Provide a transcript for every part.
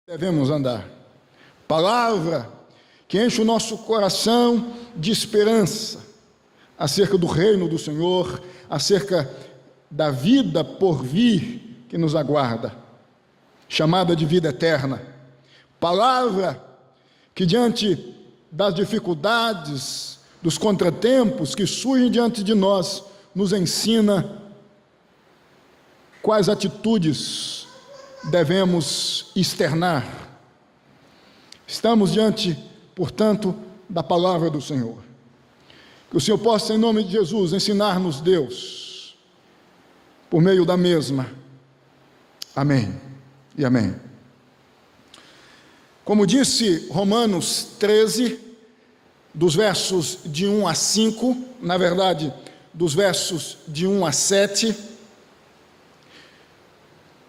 devemos andar. Palavra que enche o nosso coração de esperança acerca do reino do Senhor, acerca da vida por vir que nos aguarda, chamada de vida eterna. Palavra que, diante das dificuldades, dos contratempos que surgem diante de nós, nos ensina quais atitudes devemos externar. Estamos diante, portanto, da palavra do Senhor. Que o Senhor possa, em nome de Jesus, ensinar-nos, Deus, por meio da mesma. Amém e amém. Como disse Romanos 13, dos versos de 1 a 5, na verdade, dos versos de 1 a 7,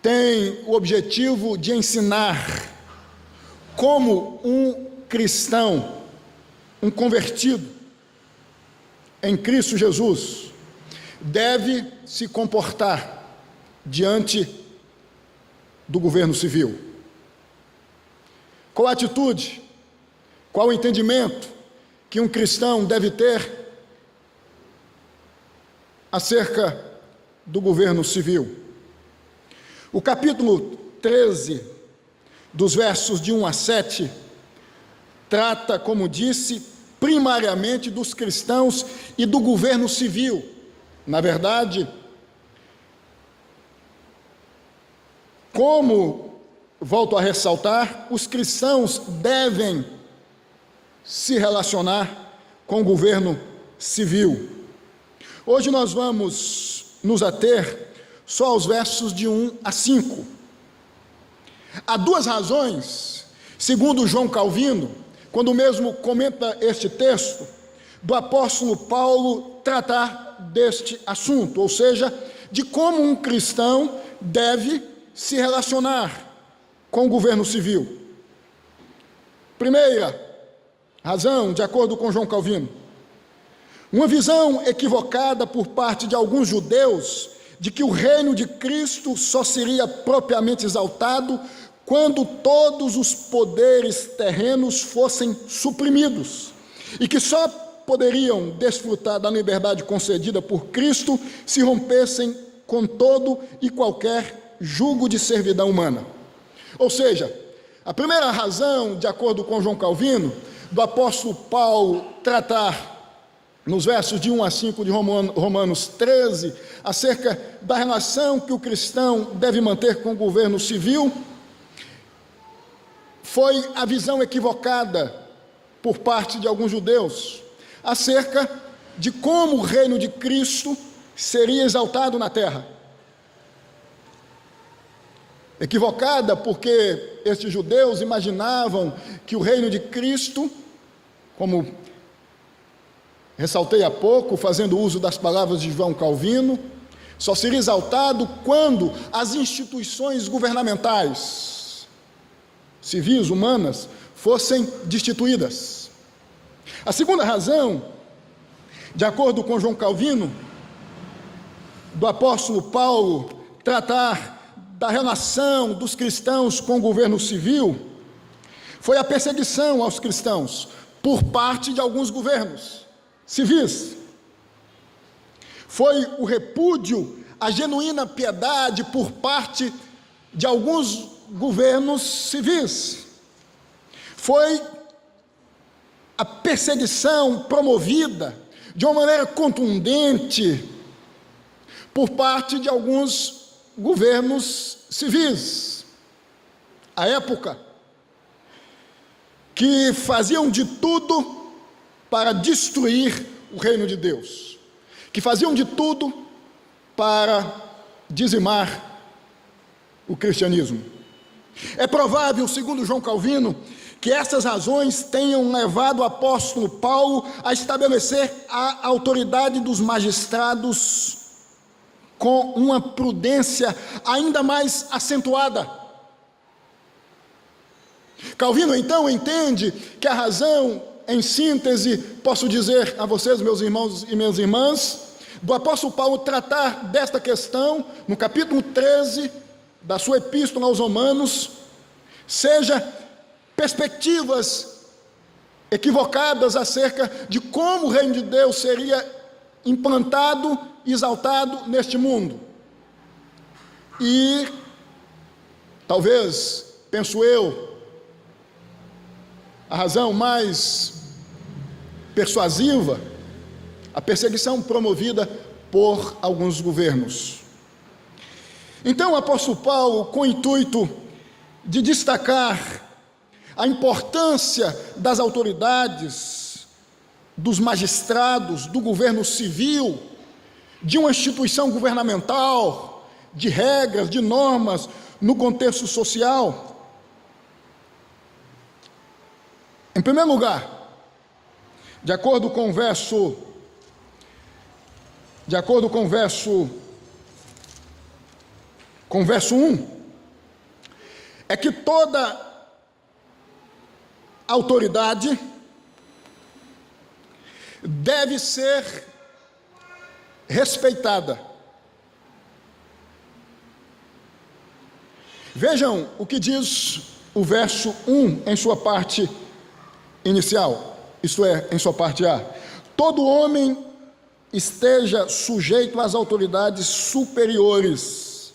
tem o objetivo de ensinar como um cristão, um convertido em Cristo Jesus, deve se comportar diante do governo civil. Qual a atitude, qual o entendimento que um cristão deve ter acerca do governo civil? O capítulo 13, dos versos de 1 a 7, trata, como disse, primariamente dos cristãos e do governo civil. Na verdade, como volto a ressaltar, os cristãos devem se relacionar com o governo civil. Hoje nós vamos nos ater só aos versos de 1 a 5. Há duas razões, segundo João Calvino, quando mesmo comenta este texto, do apóstolo Paulo tratar deste assunto, ou seja, de como um cristão deve se relacionar com o governo civil. Primeira razão, de acordo com João Calvino, uma visão equivocada por parte de alguns judeus de que o reino de Cristo só seria propriamente exaltado quando todos os poderes terrenos fossem suprimidos, e que só poderiam desfrutar da liberdade concedida por Cristo se rompessem com todo e qualquer jugo de servidão humana. Ou seja, a primeira razão, de acordo com João Calvino, do apóstolo Paulo tratar nos versos de 1 a 5 de Romanos 13, acerca da relação que o cristão deve manter com o governo civil, foi a visão equivocada por parte de alguns judeus, acerca de como o reino de Cristo seria exaltado na terra. Equivocada porque estes judeus imaginavam que o reino de Cristo, como ressaltei há pouco, fazendo uso das palavras de João Calvino, só seria exaltado quando as instituições governamentais, civis, humanas, fossem destituídas. A segunda razão, de acordo com João Calvino, do apóstolo Paulo tratar da relação dos cristãos com o governo civil, foi a perseguição aos cristãos por parte de alguns governos civis. Foi o repúdio à genuína piedade por parte de alguns governos civis. Foi a perseguição promovida de uma maneira contundente por parte de alguns governos civis, à época, que faziam de tudo para destruir o reino de Deus, que faziam de tudo para dizimar o cristianismo. É provável, segundo João Calvino, que essas razões tenham levado o apóstolo Paulo a estabelecer a autoridade dos magistrados com uma prudência ainda mais acentuada. Calvino, então, entende que a razão, em síntese, posso dizer a vocês, meus irmãos e minhas irmãs, do apóstolo Paulo tratar desta questão, no capítulo 13 da sua epístola aos Romanos, seja perspectivas equivocadas acerca de como o reino de Deus seria implantado e exaltado neste mundo. E talvez, penso eu, a razão mais persuasiva, a perseguição promovida por alguns governos. Então o apóstolo Paulo, com o intuito de destacar a importância das autoridades, dos magistrados, do governo civil, de uma instituição governamental, de regras, de normas no contexto social. Em primeiro lugar, de acordo com o verso 1, é que toda autoridade deve ser respeitada. Vejam o que diz o verso 1 em sua parte inicial, isto é, em sua parte A. Todo homem esteja sujeito às autoridades superiores.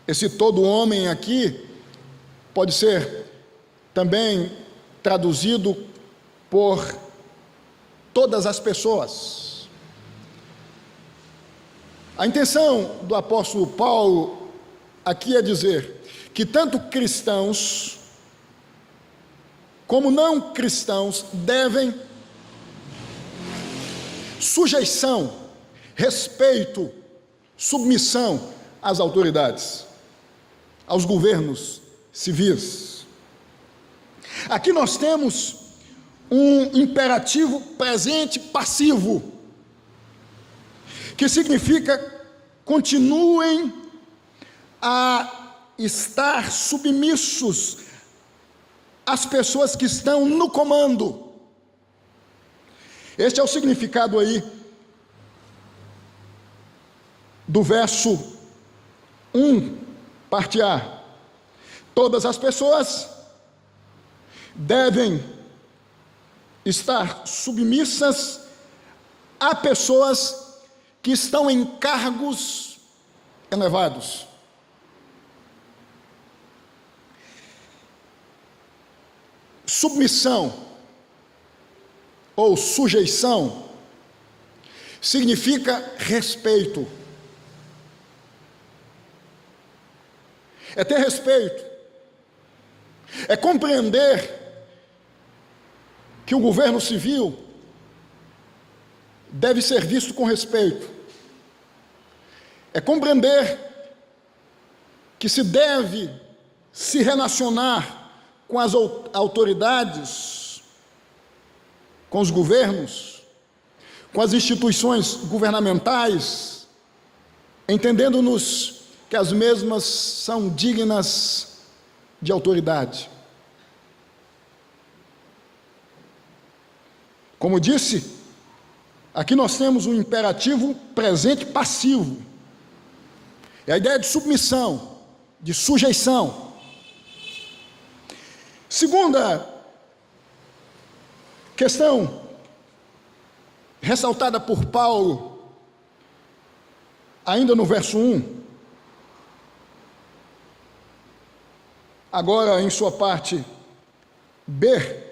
Esse todo homem aqui pode ser também traduzido por todas as pessoas. A intenção do apóstolo Paulo aqui é dizer que tanto cristãos como não cristãos devem sujeição, respeito, submissão às autoridades, aos governos civis. Aqui nós temos um imperativo presente passivo, que significa continuem a estar submissos às pessoas que estão no comando. Este é o significado aí do verso 1, parte A. Todas as pessoas devem estar submissas a pessoas que estão em cargos elevados. Submissão ou sujeição significa respeito. É ter respeito, é compreender que o governo civil deve ser visto com respeito, é compreender que se deve se relacionar com as autoridades, com os governos, com as instituições governamentais, entendendo-nos que as mesmas são dignas de autoridade. Como disse, aqui nós temos um imperativo presente passivo. É a ideia de submissão, de sujeição. Segunda questão ressaltada por Paulo, ainda no verso 1, agora em sua parte B,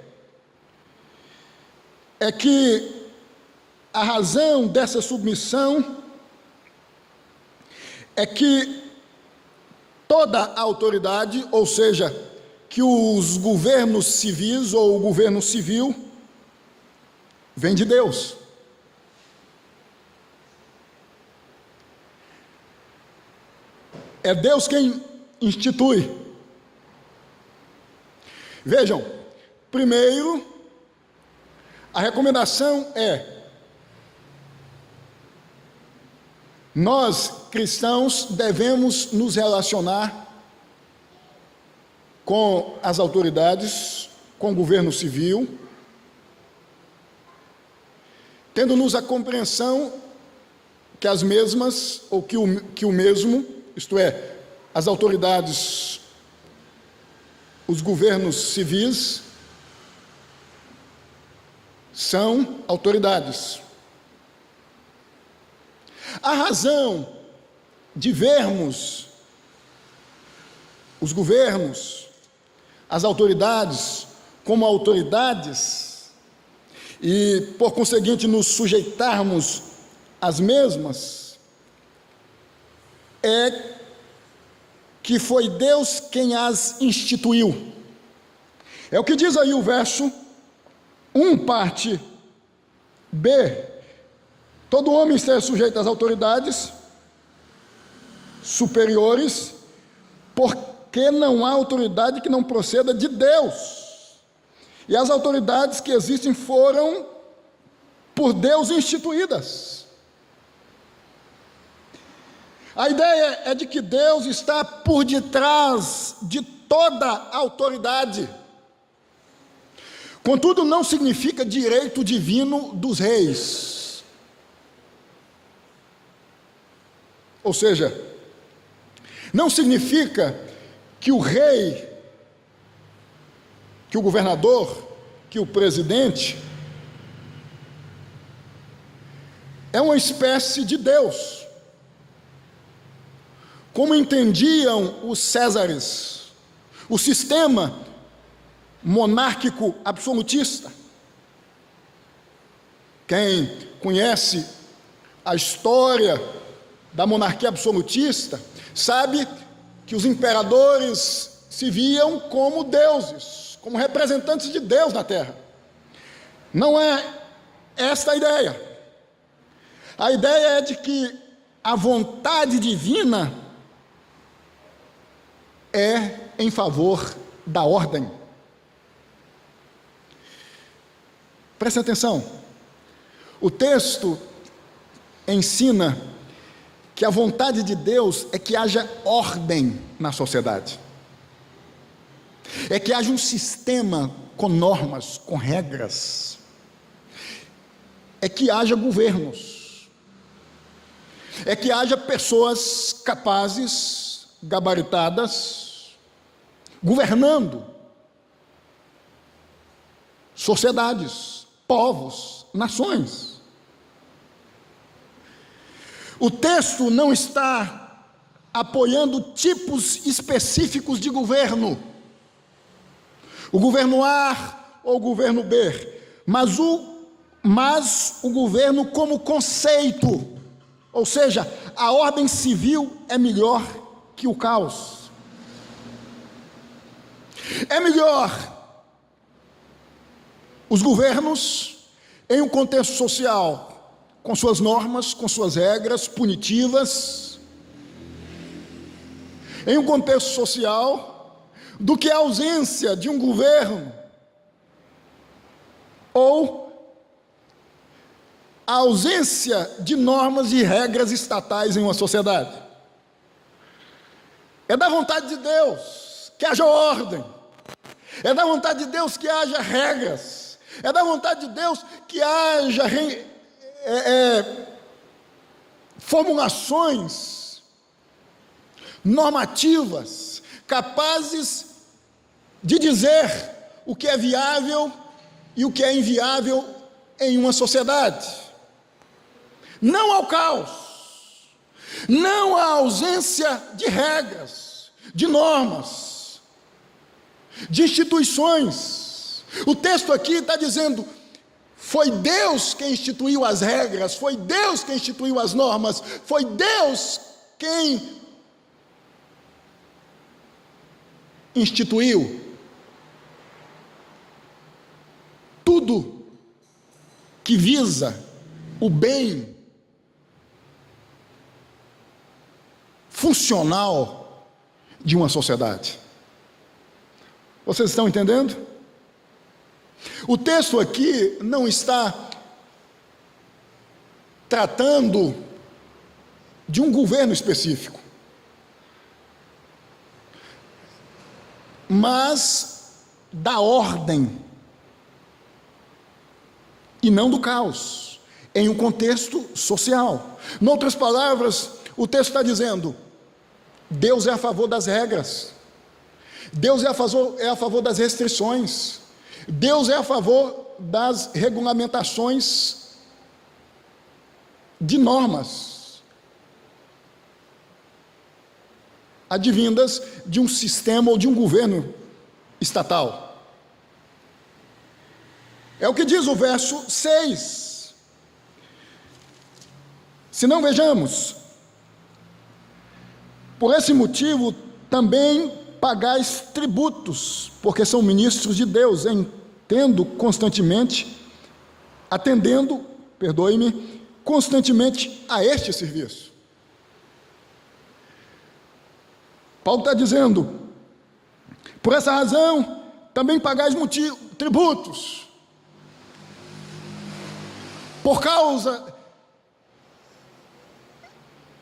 é que a razão dessa submissão é que toda a autoridade, ou seja, que os governos civis ou o governo civil, vem de Deus. É Deus quem institui. Vejam, primeiro, a recomendação é: nós, cristãos, devemos nos relacionar com as autoridades, com o governo civil, tendo-nos a compreensão que as mesmas, ou que o mesmo, isto é, as autoridades os governos civis são autoridades. A razão de vermos os governos, as autoridades, como autoridades, e, por conseguinte, nos sujeitarmos às mesmas, é que foi Deus quem as instituiu. É o que diz aí o verso 1, parte B. Todo homem será sujeito às autoridades superiores, porque não há autoridade que não proceda de Deus. E as autoridades que existem foram por Deus instituídas. A ideia é de que Deus está por detrás de toda a autoridade. Contudo, não significa direito divino dos reis. Ou seja, não significa que o rei, que o governador, que o presidente é uma espécie de Deus, como entendiam os Césares, o sistema monárquico absolutista. Quem conhece a história da monarquia absolutista sabe que os imperadores se viam como deuses, como representantes de Deus na terra. Não é esta a ideia. A ideia é de que a vontade divina é em favor da ordem. Preste atenção. O texto ensina que a vontade de Deus é que haja ordem na sociedade. É que haja um sistema com normas, com regras. É que haja governos. É que haja pessoas capazes, gabaritadas, governando sociedades, povos, nações. O texto não está apoiando tipos específicos de governo, o governo A ou o governo B, mas o governo como conceito, ou seja, a ordem civil é melhor que o caos. É melhor os governos em um contexto social, com suas normas, com suas regras punitivas, em um contexto social, do que a ausência de um governo, ou a ausência de normas e regras estatais em uma sociedade. É da vontade de Deus que haja ordem, é da vontade de Deus que haja regras, é da vontade de Deus que haja formulações normativas capazes de dizer o que é viável e o que é inviável em uma sociedade. Não ao caos, não à ausência de regras, de normas, de instituições. O texto aqui está dizendo: foi Deus quem instituiu as regras, foi Deus quem instituiu as normas, foi Deus quem instituiu tudo que visa o bem funcional de uma sociedade. Vocês estão entendendo? O texto aqui não está tratando de um governo específico, mas da ordem e não do caos, em um contexto social. Em outras palavras, o texto está dizendo: Deus é a favor das regras, Deus é a favor das restrições. Deus é a favor das regulamentações de normas advindas de um sistema ou de um governo estatal. É o que diz o verso 6. Se não, vejamos: por esse motivo também pagais tributos, porque são ministros de Deus, atendendo, constantemente a este serviço. Paulo está dizendo: por essa razão também pagais tributos, por causa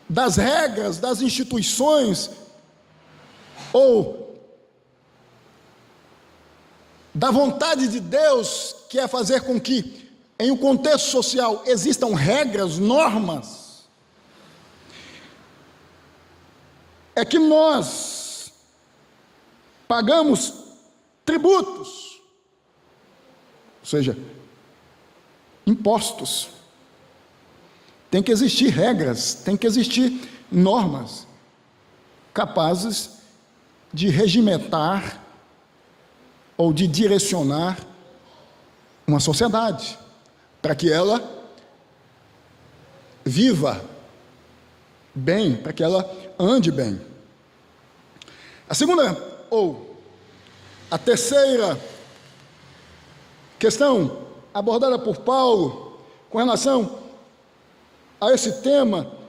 das regras, das instituições, ou da vontade de Deus, que é fazer com que, em um contexto social, existam regras, normas, é que nós pagamos tributos, ou seja, impostos. Tem que existir regras, tem que existir normas capazes de regimentar ou de direcionar uma sociedade, para que ela viva bem, para que ela ande bem. A segunda, ou a terceira questão abordada por Paulo com relação a esse tema,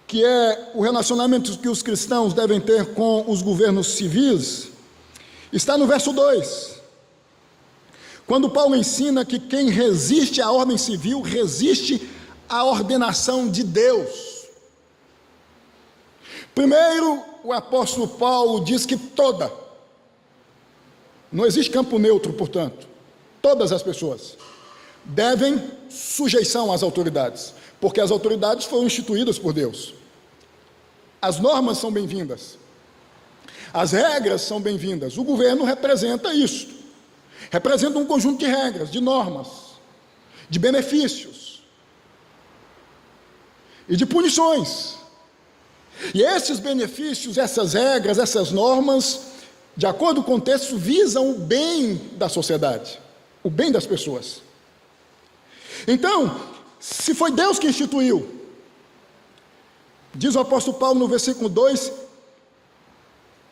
que é o relacionamento que os cristãos devem ter com os governos civis, está no verso 2, quando Paulo ensina que quem resiste à ordem civil resiste à ordenação de Deus. Primeiro, o apóstolo Paulo diz que não existe campo neutro, portanto, todas as pessoas devem sujeição às autoridades, porque as autoridades foram instituídas por Deus. As normas são bem-vindas, as regras são bem-vindas. O governo representa isso, representa um conjunto de regras, de normas, de benefícios e de punições. E esses benefícios, essas regras, essas normas, de acordo com o contexto, visam o bem da sociedade, o bem das pessoas. Então, se foi Deus que instituiu, diz o apóstolo Paulo no versículo 2,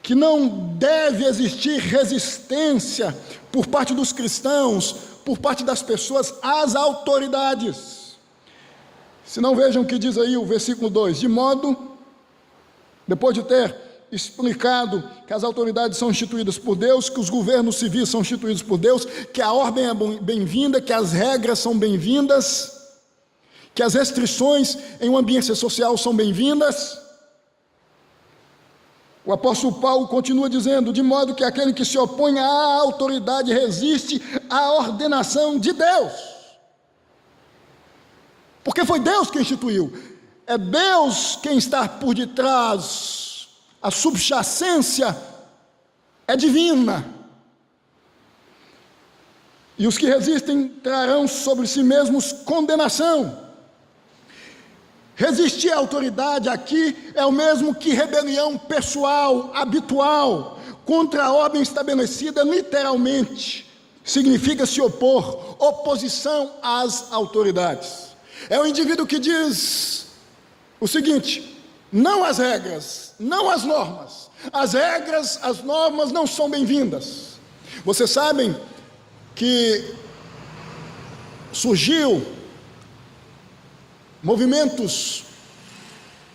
que não deve existir resistência por parte dos cristãos, por parte das pessoas, às autoridades. Se não, vejam o que diz aí o versículo 2, de modo, depois de ter explicado que as autoridades são instituídas por Deus, que os governos civis são instituídos por Deus, que a ordem é bem-vinda, que as regras são bem-vindas, que as restrições em uma ambiência social são bem-vindas, o apóstolo Paulo continua dizendo: de modo que aquele que se opõe à autoridade resiste à ordenação de Deus, porque foi Deus que instituiu, é Deus quem está por detrás. A subjacência é divina. E os que resistem trarão sobre si mesmos condenação. Resistir à autoridade aqui é o mesmo que rebelião pessoal, habitual, contra a ordem estabelecida, literalmente. Significa se opor, oposição às autoridades. É o indivíduo que diz o seguinte: não às regras, não às normas. As regras, as normas não são bem-vindas. Vocês sabem que surgiu movimentos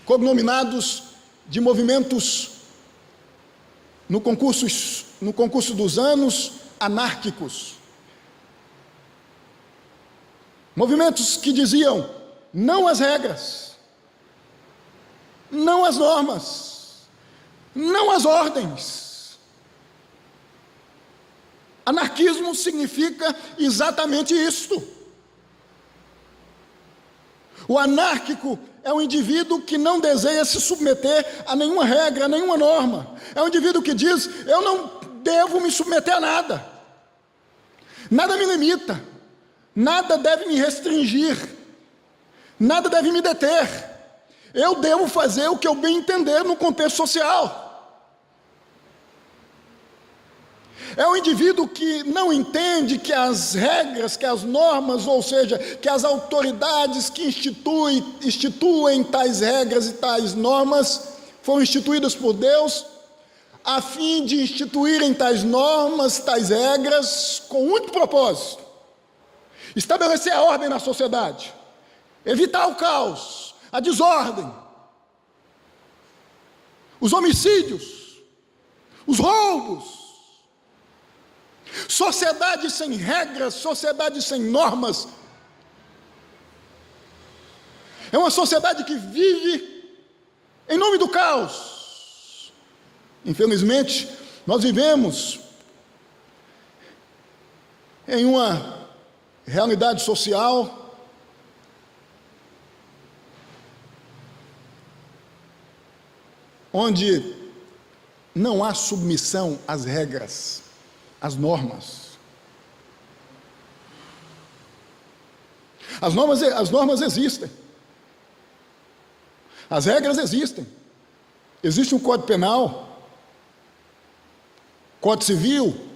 cognominados de movimentos no concurso dos anos anárquicos. Movimentos que diziam não às regras, não às normas, não às ordens. Anarquismo significa exatamente isto. O anárquico é um indivíduo que não deseja se submeter a nenhuma regra, a nenhuma norma. É um indivíduo que diz: eu não devo me submeter a nada. Nada me limita. Nada deve me restringir. Nada deve me deter. Eu devo fazer o que eu bem entender no contexto social. É um indivíduo que não entende que as regras, que as normas, ou seja, que as autoridades que instituem tais regras e tais normas, foram instituídas por Deus, a fim de instituírem tais normas, tais regras, com um único propósito: estabelecer a ordem na sociedade, evitar o caos, a desordem, os homicídios, os roubos. Sociedade sem regras, sociedade sem normas, é uma sociedade que vive em nome do caos. Infelizmente, nós vivemos em uma realidade social onde não há submissão às regras, às normas. As normas existem. As regras existem. Existe um Código Penal, Código Civil,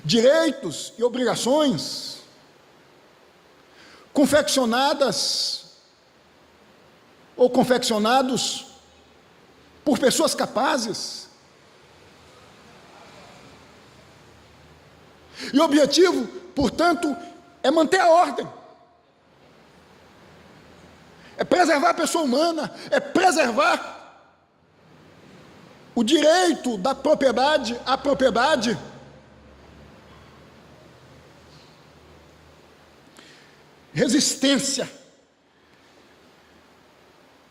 direitos e obrigações confeccionadas ou confeccionados por pessoas capazes. E o objetivo, portanto, é manter a ordem, é preservar a pessoa humana, é preservar o direito da propriedade à propriedade. Resistência,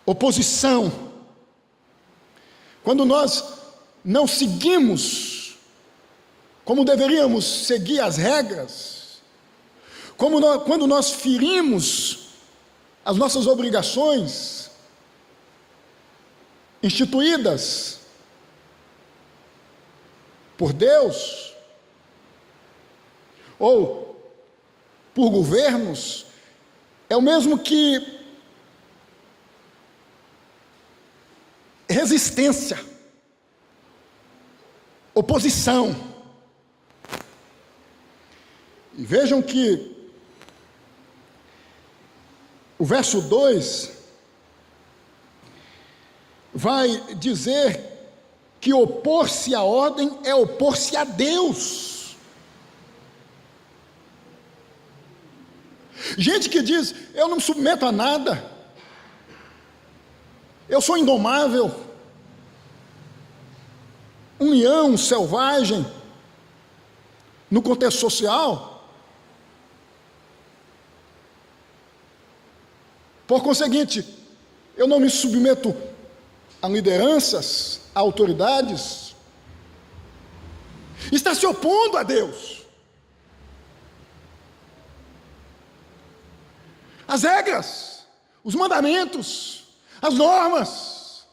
oposição. Quando nós não seguimos como deveríamos seguir as regras, quando nós ferimos as nossas obrigações instituídas por Deus, ou por governos, é o mesmo que resistência, oposição. E vejam que o verso 2 vai dizer que opor-se à ordem é opor-se a Deus. Gente que diz: eu não me submeto a nada, eu sou indomável, um leão selvagem, no contexto social. Por conseguinte, eu não me submeto a lideranças, a autoridades. Está se opondo a Deus. As regras, os mandamentos, as normas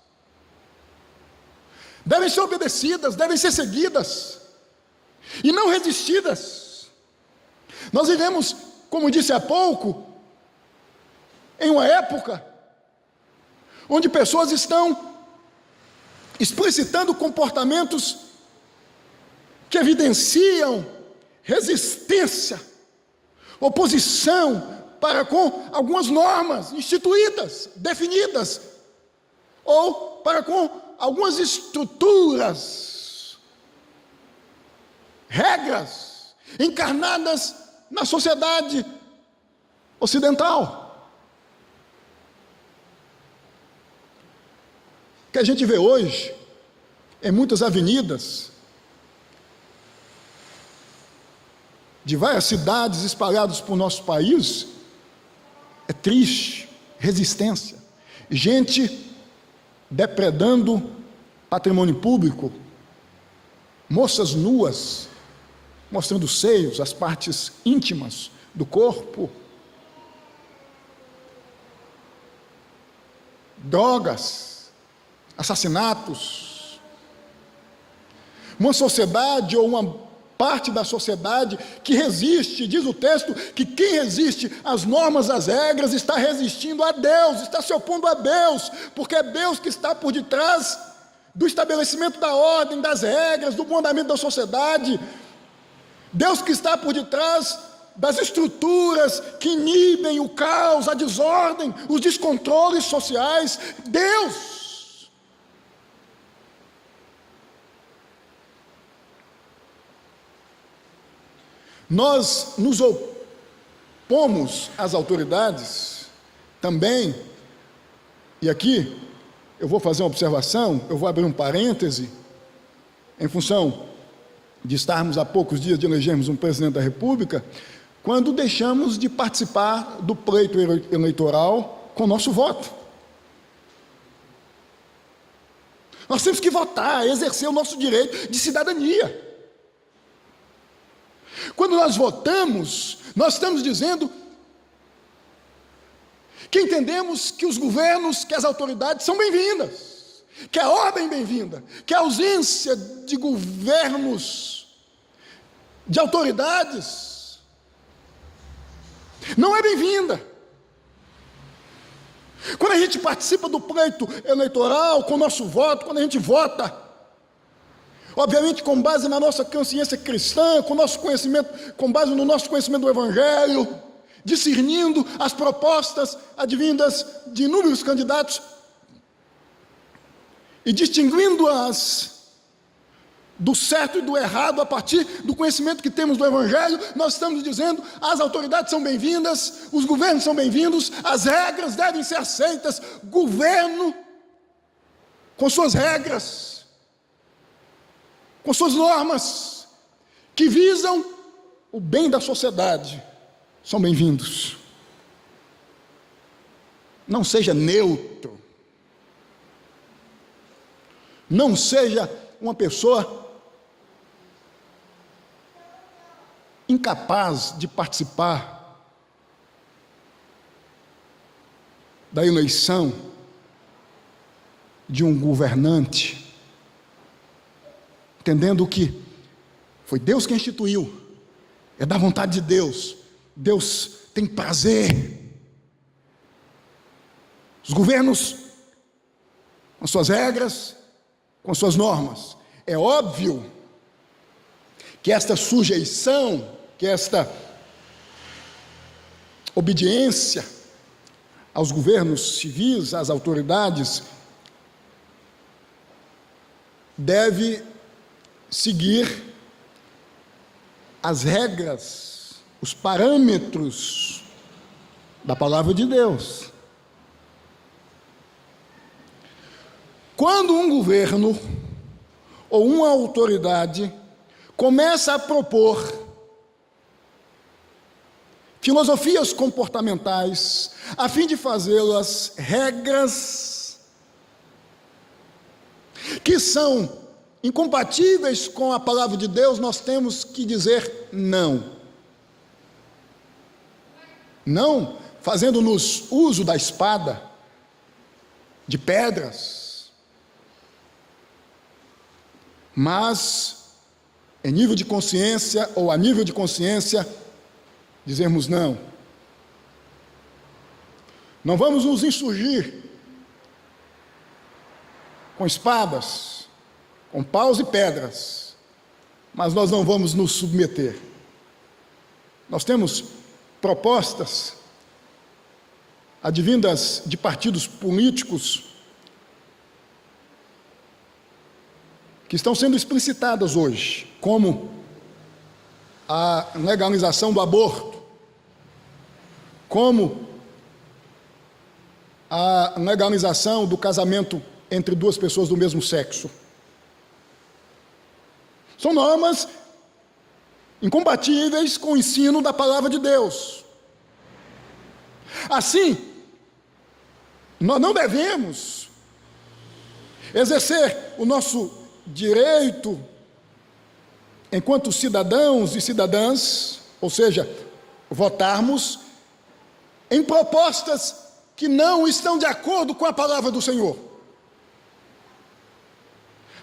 devem ser obedecidas, devem ser seguidas e não resistidas. Nós vivemos, como disse há pouco, em uma época onde pessoas estão explicitando comportamentos que evidenciam resistência, oposição para com algumas normas instituídas, definidas, ou para com algumas estruturas, regras encarnadas na sociedade ocidental. O que a gente vê hoje, em muitas avenidas de várias cidades espalhadas por nosso país, é triste. Resistência, gente depredando patrimônio público, moças nuas, mostrando os seios, as partes íntimas do corpo, drogas, assassinatos. Uma sociedade ou uma parte da sociedade que resiste, diz o texto, que quem resiste às normas, às regras, está resistindo a Deus, está se opondo a Deus, porque é Deus que está por detrás do estabelecimento da ordem, das regras, do mandamento da sociedade. Deus que está por detrás das estruturas que inibem o caos, a desordem, os descontroles sociais. Deus! Nós nos opomos às autoridades também, e aqui eu vou fazer uma observação, eu vou abrir um parêntese, em função de estarmos a poucos dias de elegermos um presidente da República, quando deixamos de participar do pleito eleitoral com o nosso voto. Nós temos que votar, exercer o nosso direito de cidadania. Quando nós votamos, nós estamos dizendo que entendemos que os governos, que as autoridades são bem-vindas, que a ordem é bem-vinda, que a ausência de governos, de autoridades, não é bem-vinda. Quando a gente participa do pleito eleitoral com o nosso voto, quando a gente vota, obviamente com base na nossa consciência cristã, com nosso conhecimento, com base no nosso conhecimento do Evangelho, discernindo as propostas advindas de inúmeros candidatos e distinguindo-as do certo e do errado a partir do conhecimento que temos do Evangelho, nós estamos dizendo: as autoridades são bem-vindas, os governos são bem-vindos, as regras devem ser aceitas, governo com suas regras, com suas normas, que visam o bem da sociedade, são bem-vindos. Não seja neutro, não seja uma pessoa incapaz de participar da eleição de um governante, entendendo que foi Deus quem instituiu, é da vontade de Deus, Deus tem prazer. Os governos, com suas regras, com suas normas. É óbvio que esta sujeição, que esta obediência aos governos civis, às autoridades, deve seguir as regras, os parâmetros da palavra de Deus. Quando um governo ou uma autoridade começa a propor filosofias comportamentais a fim de fazê-las regras que são incompatíveis com a palavra de Deus, nós temos que dizer não. Não fazendo-nos uso da espada, de pedras, mas em nível de consciência ou a nível de consciência, dizermos não. Não vamos nos insurgir com espadas, com paus e pedras, mas nós não vamos nos submeter. Nós temos propostas advindas de partidos políticos que estão sendo explicitadas hoje, como a legalização do aborto, como a legalização do casamento entre duas pessoas do mesmo sexo. São normas incompatíveis com o ensino da palavra de Deus. Assim, nós não devemos exercer o nosso direito enquanto cidadãos e cidadãs, ou seja, votarmos em propostas que não estão de acordo com a palavra do Senhor.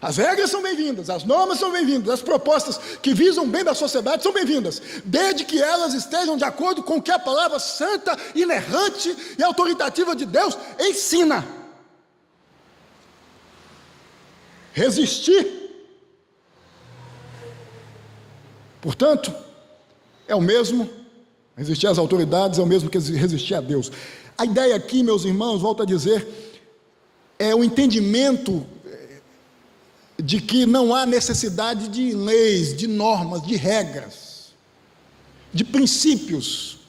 As regras são bem-vindas, as normas são bem-vindas, as propostas que visam o bem da sociedade são bem-vindas, desde que elas estejam de acordo com o que a palavra santa, inerrante e autoritativa de Deus ensina. Resistir, portanto, é o mesmo, resistir às autoridades é o mesmo que resistir a Deus. A ideia aqui, meus irmãos, volto a dizer, é o entendimento de que não há necessidade de leis, de normas, de regras, de princípios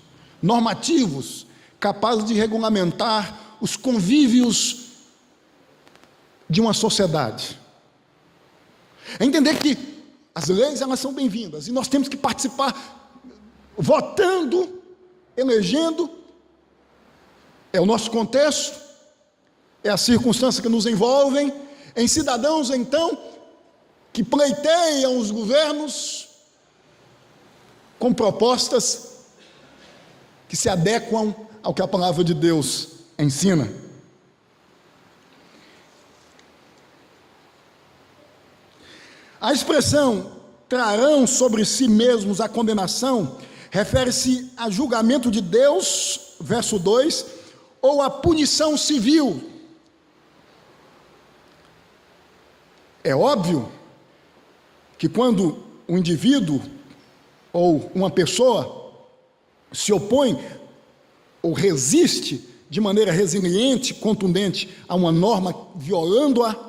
normativos capazes de regulamentar os convívios de uma sociedade. É entender que as leis, elas são bem-vindas e nós temos que participar votando, elegendo. É o nosso contexto, é a circunstância que nos envolvem, em cidadãos, então, que pleiteiam os governos com propostas que se adequam ao que a palavra de Deus ensina. A expressão trarão sobre si mesmos a condenação refere-se a julgamento de Deus, verso 2, ou a punição civil. É óbvio que quando um indivíduo ou uma pessoa se opõe ou resiste de maneira resiliente, contundente a uma norma, violando-a,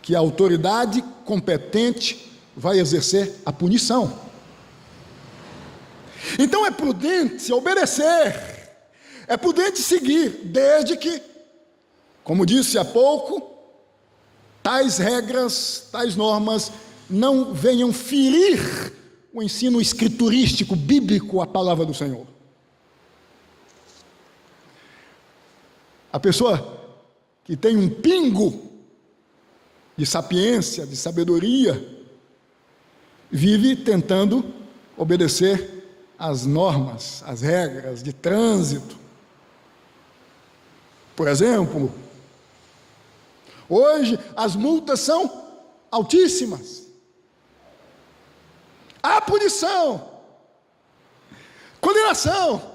que a autoridade competente vai exercer a punição. Então é prudente obedecer, é prudente seguir, desde que, como disse há pouco, tais regras, tais normas não venham ferir o ensino escriturístico, bíblico, a palavra do Senhor. A pessoa que tem um pingo de sapiência, de sabedoria, vive tentando obedecer às normas, às regras de trânsito. Por exemplo, hoje as multas são altíssimas. Há punição, condenação.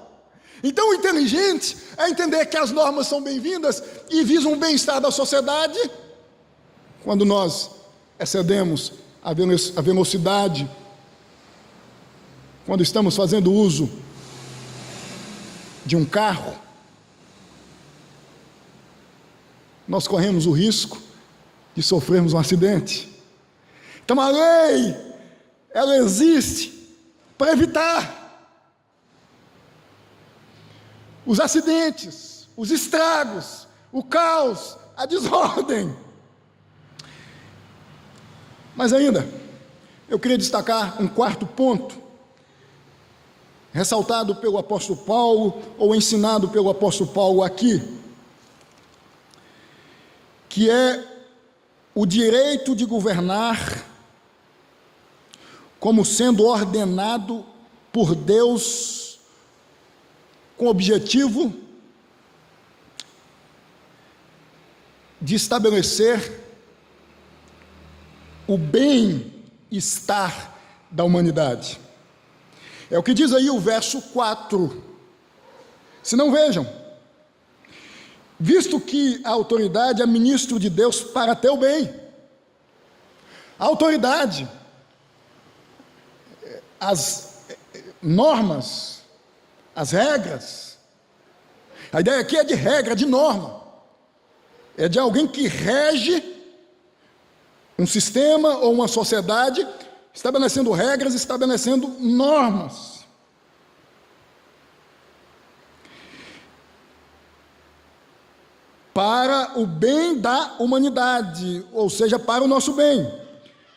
Então o inteligente é entender que as normas são bem-vindas e visam o bem-estar da sociedade. Quando nós excedemos a velocidade, quando estamos fazendo uso de um carro, nós corremos o risco de sofrermos um acidente. Então a lei, ela existe para evitar os acidentes, os estragos, o caos, a desordem. Mas ainda, eu queria destacar um quarto ponto, ressaltado pelo apóstolo Paulo, ou ensinado pelo apóstolo Paulo aqui, que é o direito de governar como sendo ordenado por Deus com o objetivo de estabelecer o bem-estar da humanidade. É o que diz aí o verso 4. Se não, vejam, visto que a autoridade é ministro de Deus para teu bem. A autoridade, as normas, as regras, a ideia aqui é de regra, de norma, é de alguém que rege um sistema ou uma sociedade, estabelecendo regras, estabelecendo normas. Para o bem da humanidade, ou seja, para o nosso bem.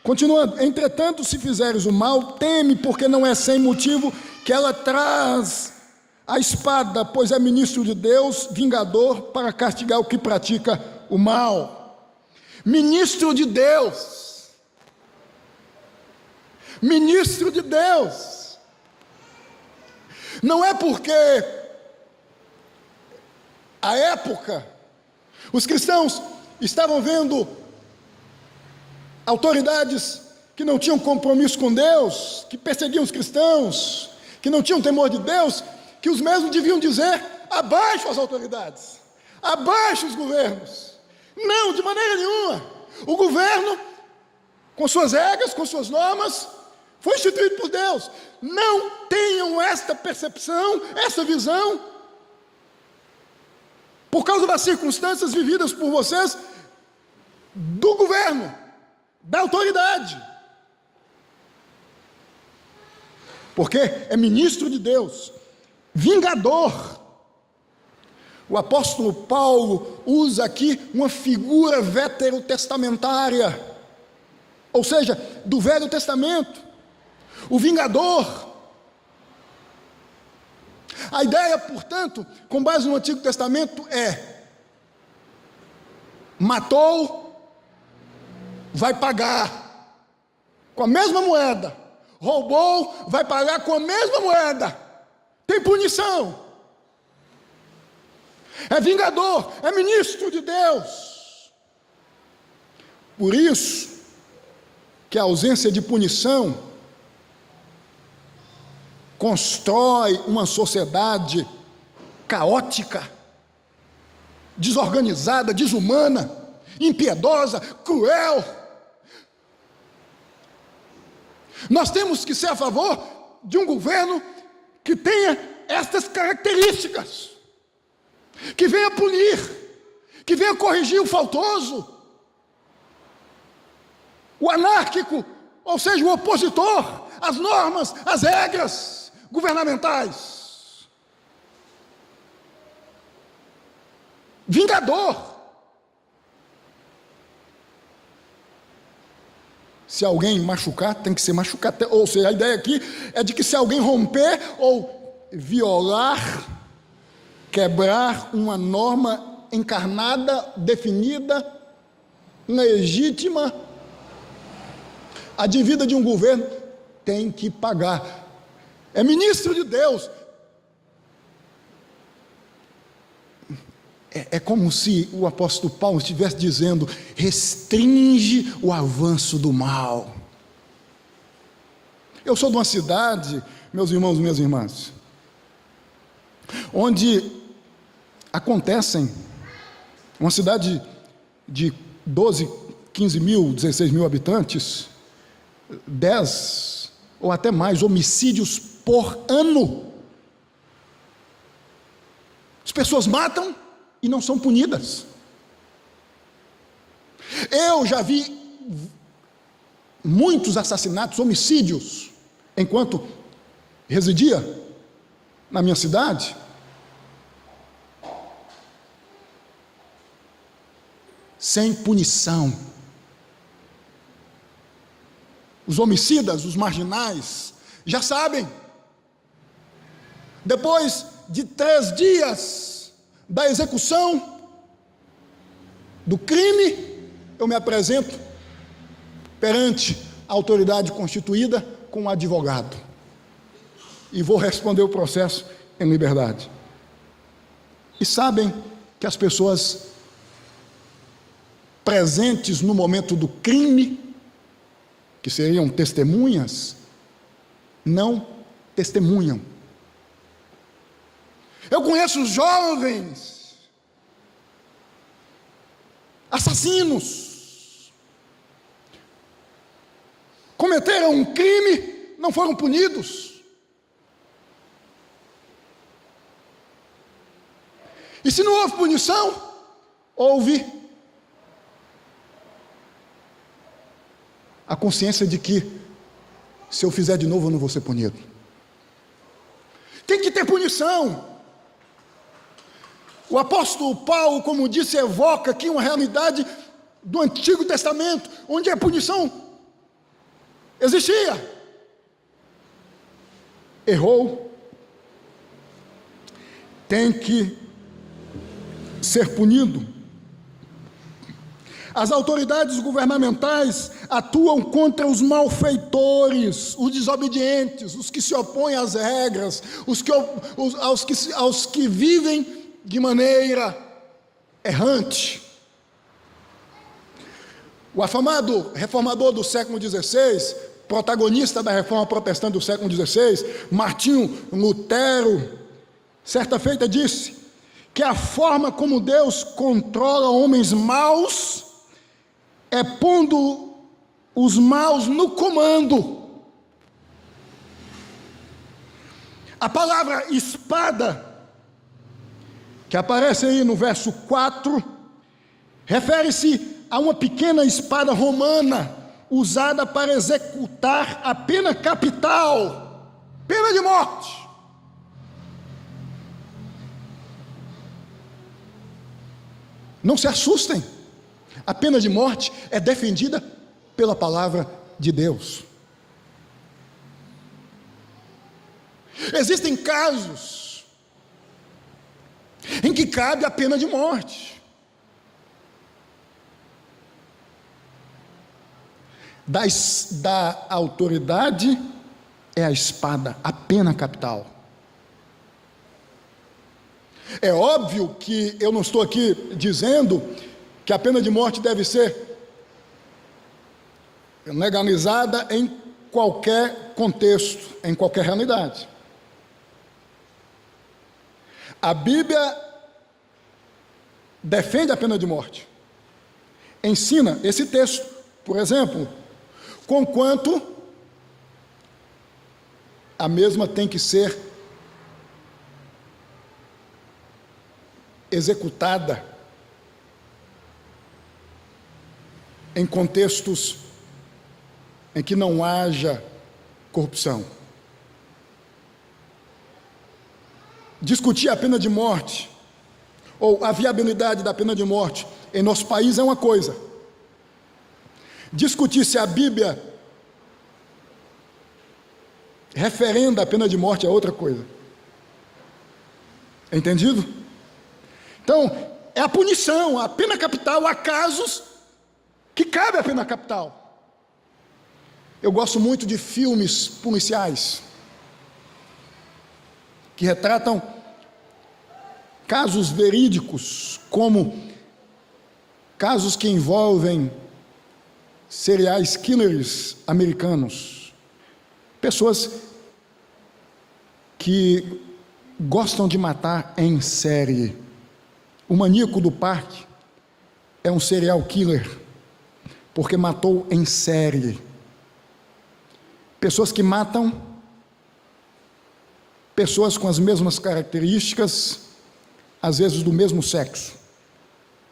Continuando, entretanto, se fizeres o mal, teme, porque não é sem motivo que ela traz a espada, pois é ministro de Deus, vingador, para castigar o que pratica o mal. Ministro de Deus. Ministro de Deus. Não é porque À época, os cristãos estavam vendo autoridades que não tinham compromisso com Deus, que perseguiam os cristãos, que não tinham temor de Deus, que os mesmos deviam dizer: abaixo as autoridades, abaixo os governos. Não, de maneira nenhuma. O governo, com suas regras, com suas normas, foi instituído por Deus. Não tenham esta percepção, essa visão, por causa das circunstâncias vividas por vocês, do governo, da autoridade. Porque é ministro de Deus, vingador. O apóstolo Paulo usa aqui uma figura veterotestamentária, ou seja, do Velho Testamento, o vingador. A ideia, portanto, com base no Antigo Testamento é: matou, vai pagar com a mesma moeda. Roubou, vai pagar com a mesma moeda. Tem punição. É vingador, é ministro de Deus. Por isso que a ausência de punição constrói uma sociedade caótica, desorganizada, desumana, impiedosa, cruel. Nós temos que ser a favor de um governo que tenha estas características, que venha punir, que venha corrigir o faltoso, o anárquico, ou seja, o opositor às normas, às regras governamentais. Vingador. Se alguém machucar, tem que ser machucado. Ou seja, a ideia aqui é de que se alguém romper ou violar, quebrar uma norma encarnada, definida, legítima, advida de um governo, tem que pagar. É ministro de Deus. É como se o apóstolo Paulo estivesse dizendo: restringe o avanço do mal. Eu sou de uma cidade, meus irmãos e minhas irmãs, onde acontecem, uma cidade de 12, 15 mil, 16 mil habitantes, 10 ou até mais homicídios por ano. As pessoas matam e não são punidas. Eu já vi muitos assassinatos, homicídios, enquanto residia na minha cidade, sem punição. Os homicidas, os marginais, já sabem. Depois de 3 dias da execução do crime, eu me apresento perante a autoridade constituída com um advogado e vou responder o processo em liberdade. E sabem que as pessoas presentes no momento do crime, que seriam testemunhas, não testemunham. Eu conheço jovens assassinos, cometeram um crime, não foram punidos. E se não houve punição, houve a consciência de que, se eu fizer de novo, eu não vou ser punido. Tem que ter punição. O apóstolo Paulo, como disse, evoca aqui uma realidade do Antigo Testamento, onde a punição existia. Errou, tem que ser punido. As autoridades governamentais atuam contra os malfeitores, os desobedientes, os que se opõem às regras, aos que vivem de maneira errante. O afamado reformador do século XVI, protagonista da reforma protestante do século XVI, Martinho Lutero, certa feita disse que a forma como Deus controla homens maus é pondo os maus no comando. A palavra espada, que aparece aí no verso 4, refere-se a uma pequena espada romana, usada para executar a pena capital, pena de morte. Não se assustem, a pena de morte é defendida pela palavra de Deus. Existem casos em que cabe a pena de morte. Da autoridade é a espada, a pena capital. É óbvio que eu não estou aqui dizendo que a pena de morte deve ser legalizada em qualquer contexto, em qualquer realidade. A Bíblia defende a pena de morte. Ensina esse texto, por exemplo, conquanto a mesma tem que ser executada em contextos em que não haja corrupção. Discutir a pena de morte ou a viabilidade da pena de morte em nosso país é uma coisa. Discutir se a Bíblia referenda a pena de morte é outra coisa. Entendido? Então, é a punição, a pena capital. Há casos que cabe a pena capital. Eu gosto muito de filmes policiais que retratam casos verídicos, como casos que envolvem serial killers americanos, pessoas que gostam de matar em série. O maníaco do parque é um serial killer, porque matou em série. Pessoas que matam pessoas com as mesmas características, às vezes do mesmo sexo.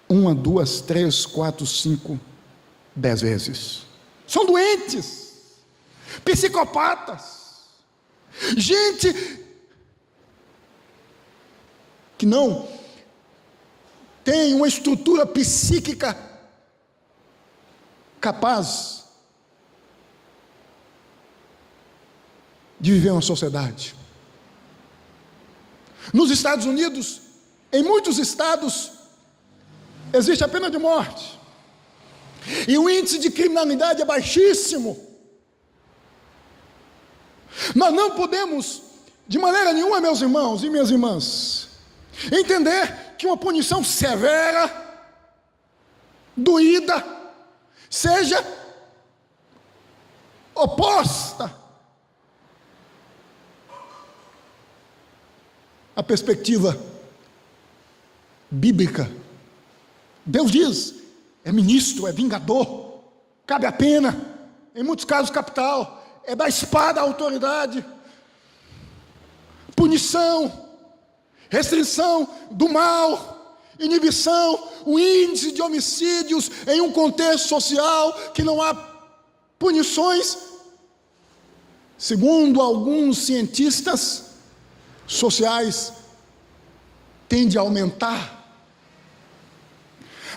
1, 2, 3, 4, 5, 10 vezes. São doentes, psicopatas, gente que não tem uma estrutura psíquica capaz de viver uma sociedade. Nos Estados Unidos, em muitos estados, existe a pena de morte. E o índice de criminalidade é baixíssimo. Nós não podemos, de maneira nenhuma, meus irmãos e minhas irmãs, entender que uma punição severa, doída, seja oposta à perspectiva bíblica. Deus diz, é ministro, é vingador, cabe a pena, em muitos casos capital, é da espada a autoridade, punição, restrição do mal, inibição, o índice de homicídios em um contexto social que não há punições, segundo alguns cientistas sociais, tende a aumentar.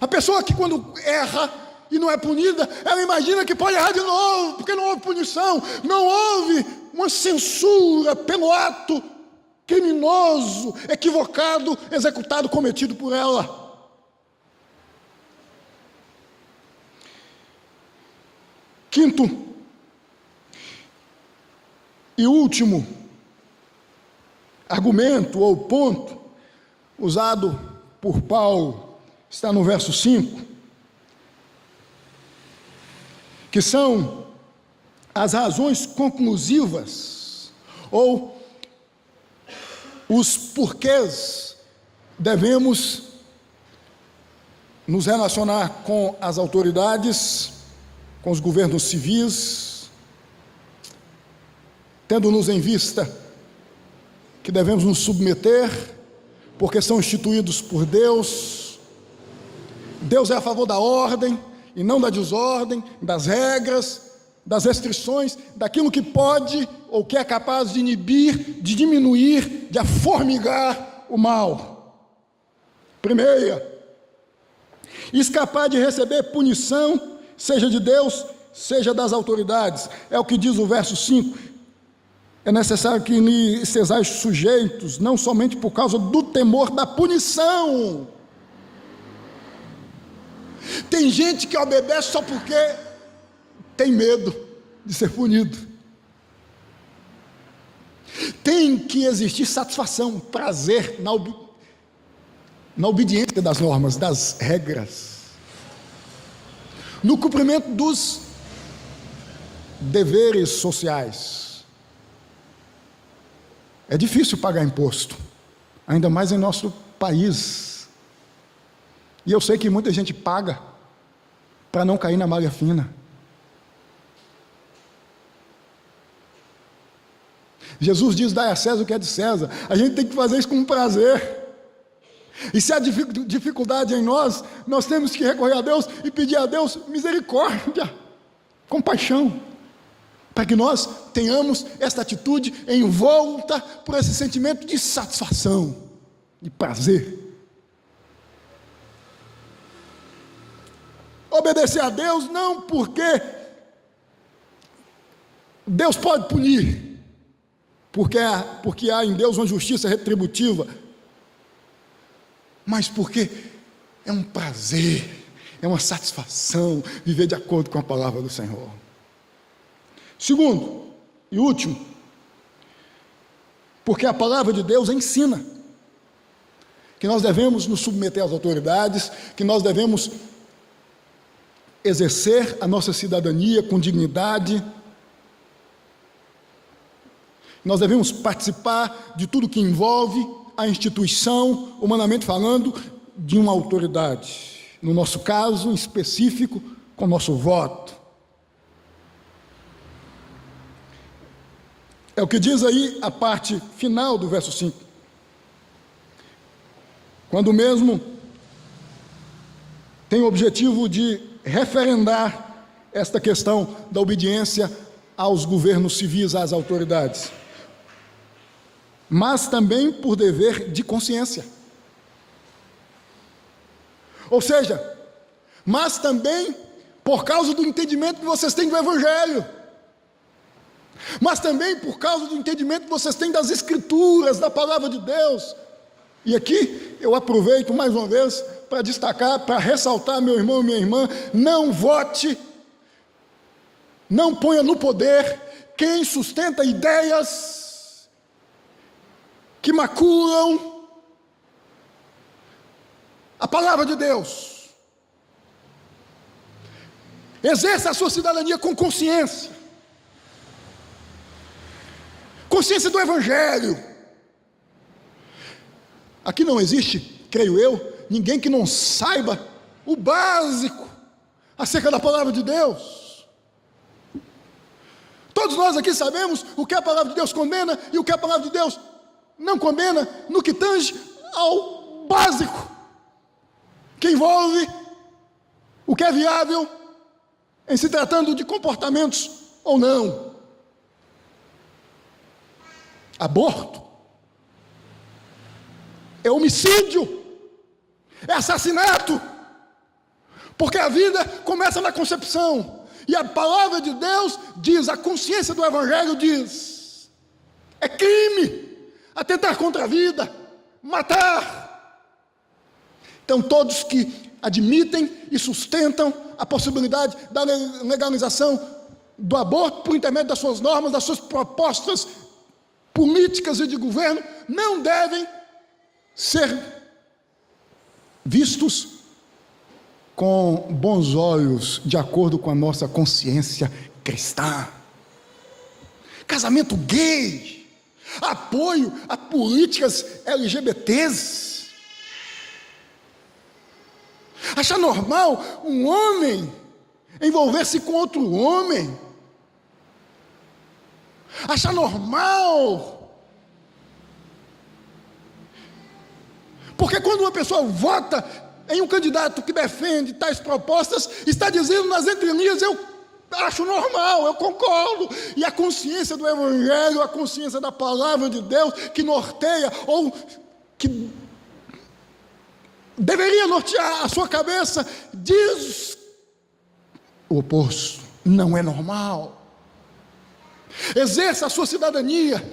A pessoa que quando erra e não é punida, ela imagina que pode errar de novo, porque não houve punição, não houve uma censura pelo ato criminoso, equivocado, executado, cometido por ela. Quinto e último argumento ou ponto, usado por Paulo está no verso 5, que são as razões conclusivas, ou os porquês devemos nos relacionar com as autoridades, com os governos civis, tendo-nos em vista que devemos nos submeter, porque são instituídos por Deus. Deus é a favor da ordem e não da desordem, das regras, das restrições, daquilo que pode ou que é capaz de inibir, de diminuir, de aformigar o mal. Primeira, escapar de receber punição, seja de Deus, seja das autoridades. É o que diz o verso 5. É necessário que lhe sejais sujeitos, não somente por causa do temor da punição. Tem gente que obedece só porque tem medo de ser punido. Tem que existir satisfação, prazer na obediência das normas, das regras, no cumprimento dos deveres sociais. É difícil pagar imposto, ainda mais em nosso país. E eu sei que muita gente paga para não cair na malha fina. Jesus diz: dai a César o que é de César. A gente tem que fazer isso com prazer. E se há dificuldade em nós, nós temos que recorrer a Deus e pedir a Deus misericórdia, compaixão, para que nós tenhamos esta atitude envolta por esse sentimento de satisfação, de prazer. Obedecer a Deus não porque Deus pode punir, porque há em Deus uma justiça retributiva, mas porque é um prazer, é uma satisfação viver de acordo com a palavra do Senhor. Segundo e último, porque a palavra de Deus ensina que nós devemos nos submeter às autoridades, que nós devemos exercer a nossa cidadania com dignidade, nós devemos participar de tudo que envolve a instituição, humanamente falando, de uma autoridade. No nosso caso em específico, com o nosso voto. É o que diz aí a parte final do verso 5. Quando mesmo tem o objetivo de referendar esta questão da obediência aos governos civis, às autoridades, mas também por dever de consciência. Ou seja, mas também por causa do entendimento que vocês têm do Evangelho, mas também por causa do entendimento que vocês têm das Escrituras, da Palavra de Deus. E aqui eu aproveito mais uma vez para destacar, para ressaltar, meu irmão e minha irmã, não vote, não ponha no poder quem sustenta ideias que maculam a palavra de Deus. Exerça a sua cidadania com consciência. Consciência do Evangelho. Aqui não existe, creio eu, ninguém que não saiba o básico acerca da palavra de Deus. Todos nós aqui sabemos o que a palavra de Deus condena e o que a palavra de Deus não condena, no que tange ao básico, que envolve o que é viável em se tratando de comportamentos ou não. Aborto é homicídio, é assassinato, porque a vida começa na concepção, e a palavra de Deus diz, a consciência do Evangelho diz, é crime atentar contra a vida, matar. Então todos que admitem e sustentam a possibilidade da legalização do aborto por intermédio das suas normas, das suas propostas políticas e de governo, não devem ser vistos com bons olhos, de acordo com a nossa consciência cristã. Casamento gay, apoio a políticas LGBTs. Achar normal um homem envolver-se com outro homem. Achar normal. Porque quando uma pessoa vota em um candidato que defende tais propostas, está dizendo nas entrelinhas: eu acho normal, eu concordo. E a consciência do Evangelho, a consciência da palavra de Deus, que norteia, ou que deveria nortear a sua cabeça, diz o oposto: não é normal. Exerça a sua cidadania,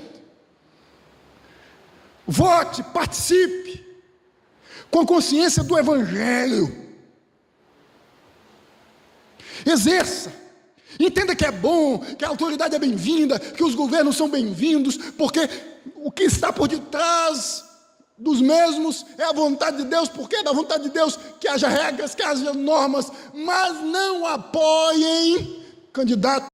vote, participe, com consciência do Evangelho. Exerça, entenda que é bom, que a autoridade é bem-vinda, que os governos são bem-vindos, porque o que está por detrás dos mesmos é a vontade de Deus, porque é da vontade de Deus que haja regras, que haja normas, mas não apoiem candidatos